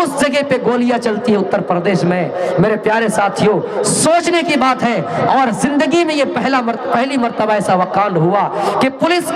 उस जगह पे गोलियां चलती है उत्तर प्रदेश में। मेरे प्यारे साथियों, सोचने की बात है। और जिंदगी में ये पहली मर्तबा ऐसा वाक़या हुआ कि पुलिस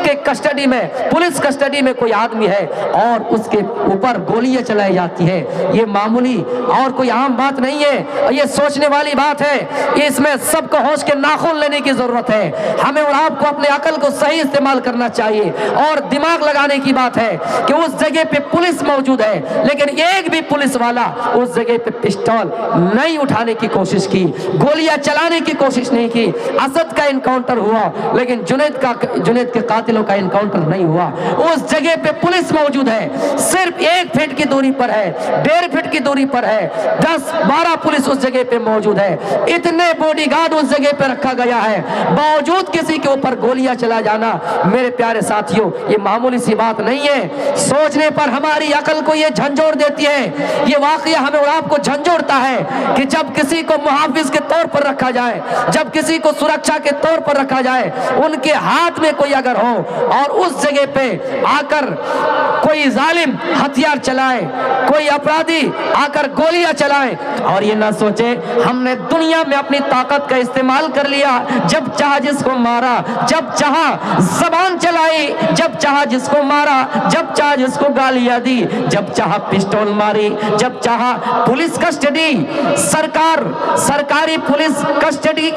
कस्टडी में कोई आदमी है और उसके ऊपर गोलियां चलाई जाती है। ये मामूली और कोई आम बात नहीं है, ये सोचने वाली बात है। इसमें सबको होश के नाखून लेने की जरूरत है। हमें और आपको अपने अकल को सही इस्तेमाल करना चाहिए और दिमाग लगाने की बात है कि उस जगह पे पुलिस मौजूद है, लेकिन एक भी पुलिस वाला उस जगह पे पिस्टल नहीं उठाने की कोशिश की, गोलियां चलाने की कोशिश नहीं की। असद का इनकाउंटर हुआ, लेकिन जुनैद के कातिलों का इनकाउंटर नहीं हुआ। उस जगह पे पुलिस मौजूद है, सिर्फ 1 फीट की दूरी पर है, 1.5 फीट की दूरी पर है, 10-12 पुलिस उस जगह पे मौजूद है। इतने बॉडीगार्ड उस जगह पे रखा गया है, बावजूद किसी के ऊपर गोलियां चला जाना मेरे प्यारे साथियों ये मामूली सी बात नहीं है। सोचने पर हमारी अकल को ये झंझोड़ देती है। ये वाकया हमें और आपको झंझोड़ता है कि जब किसी को मुहाफिज के तौर पर रखा जाए, जब किसी को सुरक्षा के तौर पर रखा जाए, उनके हाथ में कोई अगर हो और उस जगह पे आकर कोई जालिम हथियार चलाए, कोई अपराधी आकर गोलियां चलाए और ये ना सोचे हमने दुनिया में अपनी ताकत का इस्तेमाल कर लिया, जब चाहा जिसको मारा, जब चाहा जबान चलाई, जब चाहा जिसको मारा, जब चाहा जिसको गालियां दी, जब चाहा पिस्टल मारी, जब चाहा पुलिस कस्टडी, सरकारी पुलिस कस्टडी,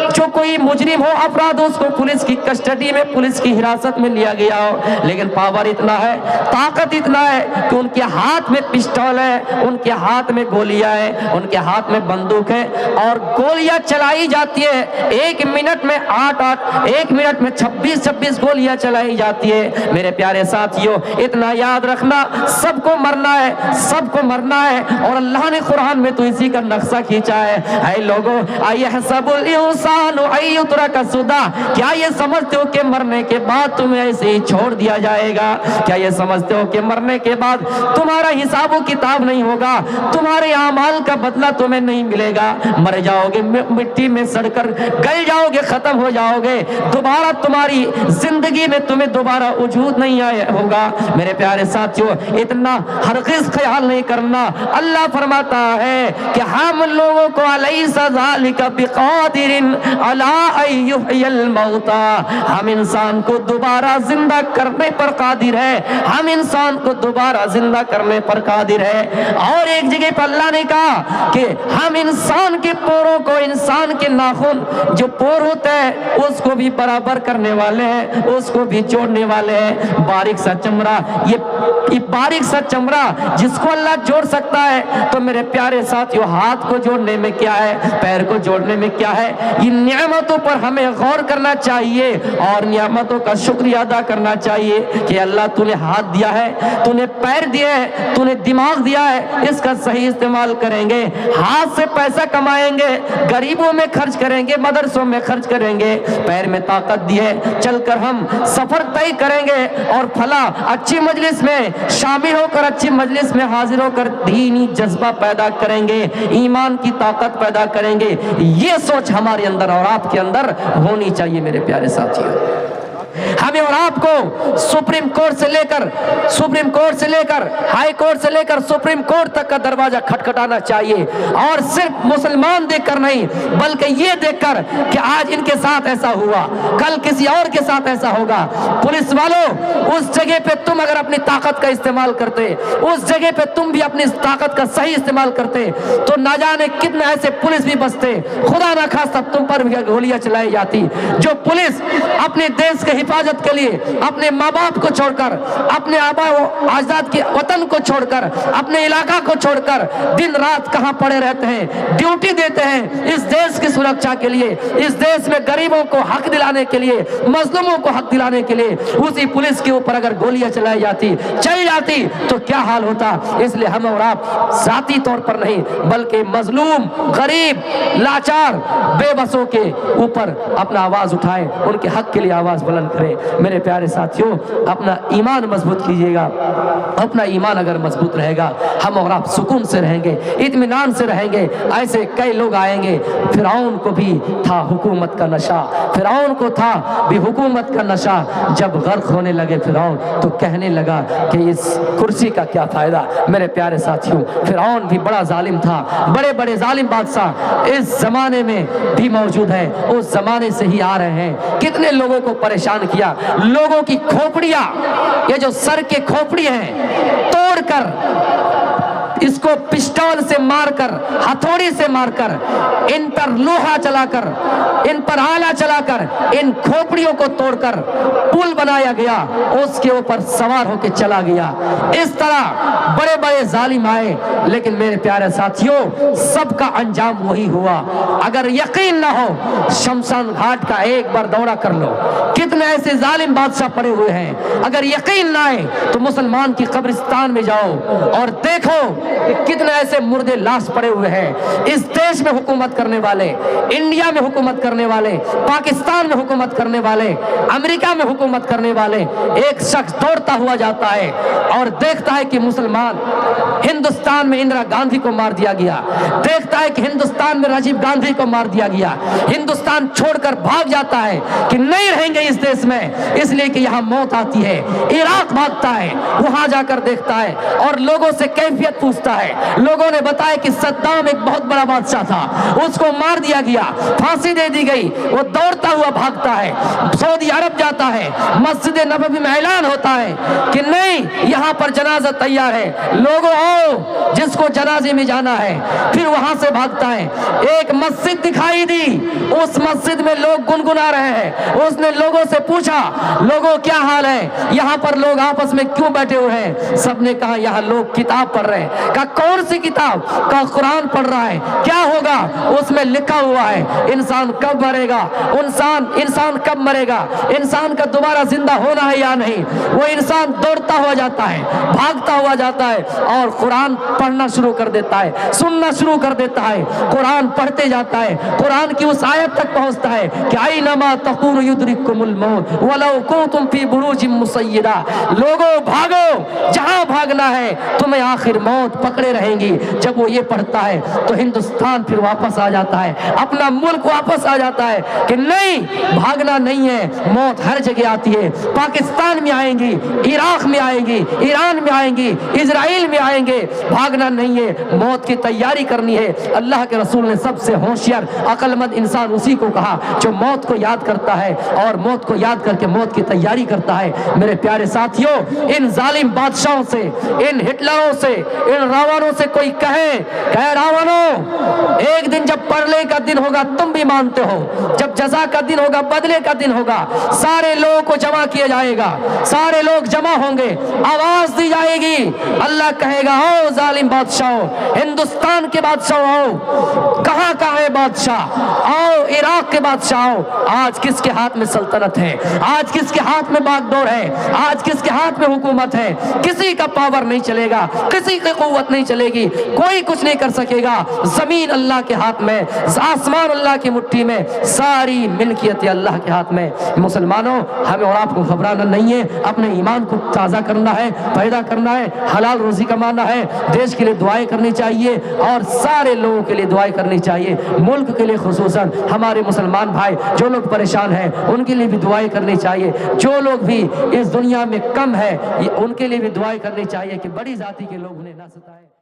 जो कोई मुजरिम हो, अपराध हो, उसको पुलिस की कस्टडी में, पुलिस की हिरासत में लिया गया हो। लेकिन पावर इतना है, ताकत इतना है कि उनके हाथ में पिस्टल है, उनके हाथ में गोलियां है, उनके हाथ में बंदूक है और गोलियां चलाई जाती है। 1 मिनट में 8-8, 1 मिनट में 26-26 गोलियां चलाई जाती है। मेरे प्यारे साथियों, इतना याद रखना, सबको मरना है, सबको मरना है। और अल्लाह ने कुरान में तो इसी का नक्शा खींचा है। ऐ लोगों, अयहसबुल इंसानु अय्युतरका सुदा, क्या ये समझते हो कि मरने के बाद तुम्हें ऐसे ही छोड़ दिया जाएगा? क्या ये समझते हो कि मरने के बाद तुम्हारा हिसाब व किताब नहीं होगा, तुम्हारे अमाल का बदला तुम्हें नहीं मिलेगा? मर जाओगे, मिट्टी में सड़कर गल जाओगे, खत्म हो जाओगे, दोबारा तुम्हारी जिंदगी में तुम्हें दोबारा वजूद नहीं आया होगा। मेरे प्यारे साथियों, इतना हरगिज़ ख्याल नहीं करना। अल्लाह फरमाता है कि हम लोगों को अलैसा ज़ालिका बिक़ादिरिन अला अय्युहियल मौता, हम इंसान को दोबारा जिंदा करने पर कादिर है, हम इंसान को दोबारा जिंदा करने पर कादिर है। और एक जगह पर अल्लाह ने कहा कि हम इंसान के पोरों को, इंसान के नाखून जो पोर होते हैं उसको भी बराबर करने वाले हैं, उसको भी जोड़ने वाले हैं। बारीक सा चमड़ा, ये बारीक सा चमड़ा जिसको अल्लाह जोड़ सकता है, तो मेरे प्यारे साथियों हाथ को जोड़ने में क्या है, पैर को जोड़ने में क्या है? इन नियामतों पर हमें गौर करना चाहिए और नियामतों का शुक्रिया अदा करना चाहिए कि अल्लाह तूने हाथ दिया है, तूने पैर दिए हैं, तूने दिमाग दिया है, इसका सही इस्तेमाल करेंगे, हाथ से पैसा कमाएंगे, गरीबों में खर्च करेंगे, मदरसों में खर्च करेंगे, पैर में ताकत दी है, चलकर हम सफर तय करेंगे और फला अच्छी मजलिस में शामिल होकर, अच्छी मजलिस में हाजिर होकर दीनी जज्बा पैदा करेंगे, ईमान की ताकत पैदा करेंगे। ये सोच हमारे अंदर और आपके अंदर होनी चाहिए मेरे प्यारे साथियों। हमें और आपको सुप्रीम कोर्ट से लेकर हाई कोर्ट से लेकर सुप्रीम कोर्ट तक का दरवाजा खटखटाना चाहिए और सिर्फ मुसलमान देखकर नहीं, बल्कि ये देखकर कि आज इनके साथ ऐसा हुआ, कल किसी और के साथ ऐसा होगा। पुलिस वालों, उस जगह पे तुम अगर अपनी ताकत का इस्तेमाल करते, उस जगह पे तुम भी अपनी ताकत का सही इस्तेमाल करते, तो ना जाने कितने ऐसे पुलिस भी बचते, खुदा ना खास्ता तुम पर भी गोलियां चलाई जाती। जो पुलिस अपने देश के हिफाजत के लिए अपने माँ बाप को छोड़कर, अपने आबा आजाद के वतन को छोड़कर, अपने इलाका को छोड़कर दिन रात कहाँ पड़े रहते हैं, ड्यूटी देते हैं इस देश की सुरक्षा के लिए, इस देश में गरीबों को हक दिलाने के लिए, मजलूमों को हक दिलाने के लिए। उसी पुलिस के ऊपर अगर गोलियां चलाई जाती, चल जाती, तो क्या हाल होता। इसलिए हम और आप जाती तौर पर नहीं, बल्कि मजलूम, गरीब, लाचार, बेबसों के ऊपर अपना आवाज उठाएं, उनके हक के लिए आवाज बुलंद करे। मेरे प्यारे साथियों, अपना ईमान मजबूत कीजिएगा। अपना ईमान अगर मजबूत रहेगा, हम और आप सुकून से रहेंगे, इत्मीनान से रहेंगे। ऐसे कई लोग आएंगे, फिरौन को भी था हुकूमत का नशा, फिरौन को था भी हुकूमत का नशा। जब गर्क होने लगे फिरौन, तो कहने लगा कि इस कुर्सी का क्या फायदा। मेरे प्यारे साथियों, फिरौन भी बड़ा जालिम था, बड़े बड़े जालिम बादशाह इस जमाने में भी मौजूद है, उस जमाने से ही आ रहे हैं। कितने लोगों को परेशान किया, लोगों की खोपड़ियां, ये जो सर के खोपड़ी हैं, तोड़कर, इसको पिस्टल से मारकर, हथौड़ी से मारकर, इन पर लोहा चलाकर, इन पर आला चलाकर, इन खोपड़ियों को तोड़कर पुल बनाया गया, उसके ऊपर सवार होकर चला गया। इस तरह बड़े बड़े जालिम आए, लेकिन मेरे प्यारे साथियों, सबका अंजाम वही हुआ। अगर यकीन ना हो, शमशान घाट का एक बार दौरा कर लो, कितने ऐसे जालिम बादशाह पड़े हुए हैं। अगर यकीन ना आए तो मुसलमान की कब्रिस्तान में जाओ और देखो कि कितने ऐसे मुर्दे लाश पड़े हुए हैं। इस देश में हुकूमत करने वाले, इंडिया में हुकूमत करने वाले, पाकिस्तान में हुकूमत करने वाले, अमेरिका में हुकूमत करने वाले, एक शख्स दौड़ता हुआ जाता है और देखता है कि मुसलमान, हिंदुस्तान में इंदिरा गांधी को मार दिया गया, देखता है कि हिंदुस्तान में राजीव गांधी को मार दिया गया, हिंदुस्तान छोड़कर भाग जाता है कि नहीं रहेंगे इस देश में, इसलिए कि यहाँ मौत आती है। इराक भागता है, वहां जाकर देखता है और लोगों से कैफियत पूछता है। लोगों ने बताया कि सद्दाम एक बहुत बड़ा बादशाह था, उसको मार दिया गया, फांसी दे दी गई। वो दौड़ता हुआ भागता है, सऊदी अरब जाता है, मस्जिद नबवी में ऐलान होता है कि नहीं, यहाँ पर जनाजा तैयार है, लोगों आओ, जिसको जनाजे में जाना है। फिर वहां से भागता है, एक मस्जिद दिखाई दी, उस मस्जिद में लोग गुनगुना रहे हैं। उसने लोगों से पूछा, लोगों क्या हाल है, यहाँ पर लोग आपस में क्यों बैठे हुए हैं? सबने कहा यहाँ लोग किताब पढ़ रहे हैं। कहा कौन सी किताब? कहा कुरान पढ़ रहा है। क्या होगा? उसमें लिखा हुआ है इंसान कब मरेगा, इंसान कब मरेगा, इंसान का दोबारा जिंदा होना है या नहीं। वो इंसान दौड़ता हुआ जाता है, भागता हुआ जाता है और कुरान पढ़ना शुरू कर देता है, सुनना शुरू कर देता है, कुरान पढ़ते जाता है। कुरान की उस आयत तक पहुंचता है कि आइनमा तकूनु युद्रिकुमुल मौत वलौ कुंतुम फी बुरूजिम मुसय्यदा। लोगों भागो, जहां भागना है, तुम्हें आखिर मौत पकड़े रहेंगी। जब वो ये पढ़ता है तो हिंदुस्तान फिर वापस आ जाता है, अपना मुल्क वापस आ जाता है कि नहीं, भागना नहीं है, मौत हर जगह आती है। पाकिस्तान में आएंगी, इराक में आएंगी, ईरान में आएंगी, इजराइल में आएंगे, भागना नहीं है, मौत की तैयारी करनी है। अल्लाह के रसूल ने सबसे होशियार अक्लमंद इंसान उसी को कहा जो मौत को याद करता है और मौत को याद करके मौत की तैयारी करता है। मेरे प्यारे साथियों, इन जालिम बादशाहों से, इन हिटलरों से, इन रावणों से कोई कहे रावणों, एक दिन जब परले का दिन होगा, तुम भी मानते हो, जब जज़ा का दिन होगा, बदले का दिन होगा, सारे लोगों को जमा किया जाएगा, सारे लोग जमा होंगे, आवाज दी जाएगी, अल्लाह कहेगा आओ जालिम बादशाहों, हिंदुस्तान के बादशाह आओ, कहां है बादशाह, आओ इराक के बादशाह आओ। आज किसके हाथ में सल्तनत है, आज किसके हाथ में बागडोर है, आज किसके हाथ में हुकूमत है? किसी का पावर नहीं चलेगा, किसी की कुव्वत नहीं चलेगी, कोई कुछ नहीं कर सकेगा। जमीन अल्लाह के हाथ में, आसमान अल्लाह की मुट्ठी में, सारी मिल्कियत अल्लाह के हाथ में। मुसलमानों, हमें और आपको घबराना नहीं है, अपने ईमान को ताज़ा करना है, पैदा करना है, हलाल रोजी कमाना है, देश के लिए दुआएं करनी चाहिए और सारे लोगों के लिए दुआएं करनी चाहिए, मुल्क के लिए खुसूसन हमारे मुसलमान भाई जो लोग परेशान हैं उनके लिए भी दुआएं करनी चाहिए, जो लोग भी इस दुनिया में कम है उनके लिए भी दुआएं करनी चाहिए कि बड़ी जाति के लोग उन्हें ना सताएं।